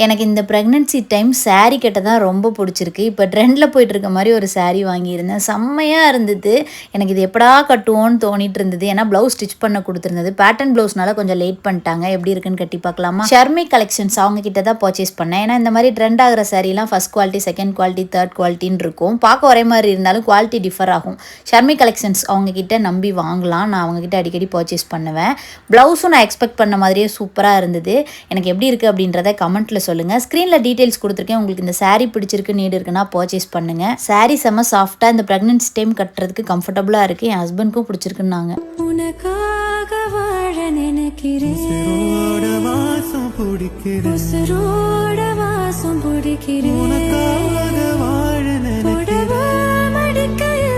எனக்கு இந்த pregnancy time sari கட்ட தான் ரொம்ப பிடிச்சிருக்கு. இப்போ ட்ரெண்டில் போயிட்டுருக்க மாதிரி ஒரு சாரீ வாங்கியிருந்தேன். செம்மையாக இருந்தது. எனக்கு இது எப்படா கட்டுவோன்னு தோணிட்டு இருந்தது. ஏன்னா ப்ளவுஸ் ஸ்டிச் பண்ண கொடுத்துருந்தது. பேட்டர்ன் ப்ளவுஸ்னால கொஞ்சம் லேட் பண்ணிட்டாங்க. எப்படி இருக்குன்னு கட்டி பார்க்கலாமா? ஷர்மி கலெக்ஷன்ஸ் அவங்க கிட்ட தான் பர்ச்சேஸ் பண்ணேன். ஏன்னா இந்த மாதிரி ட்ரெண்ட் ஆகிற சாரீலாம் first quality, second quality, third குவாலிட்டின்னு இருக்கும். பார்க்க ஒரே மாதிரி இருந்தாலும் குவாலிட்டி டிஃபர் ஆகும். ஷர்மி கலெக்ஷன்ஸ் அவங்க கிட்ட நம்பி வாங்கலாம். நான் அவங்க கிட்ட அடிக்கடி பர்ச்சேஸ் பண்ணுவேன். ப்ளவுஸும் நான் எக்ஸ்பெக்ட் பண்ண மாதிரியே சூப்பராக இருந்தது. எனக்கு எப்படி இருக்குது அப்படின்றத கமெண்ட்டில் சொல்லுங்கள். ஸ்க்ரீனில் டீட்டெயில்ஸ் கொடுத்துருக்கேன். உங்களுக்கு இந்த சாரீ பிடிச்சிருக்கு, நீடு இருக்குன்னா பர்ச்சேஸ் பண்ணுங்கள். சாரீ செம்ம சாஃப்டாக இந்த ப்ரெக்னென்சி டைம் கட்டுறதுக்கு கம்ஃபர்டபுளாக இருக்குது. என் ஹஸ்பண்ட்க்கும் பிடிச்சிருக்குன்னாங்க. உனக்காக வாழ நினைக்கிறேன், வாசம் பிடிக்கிறேன், வாசம் பிடிக்கிறேன், உனக்காக வாழ நினைக்கிறேன், மடிக்கையில்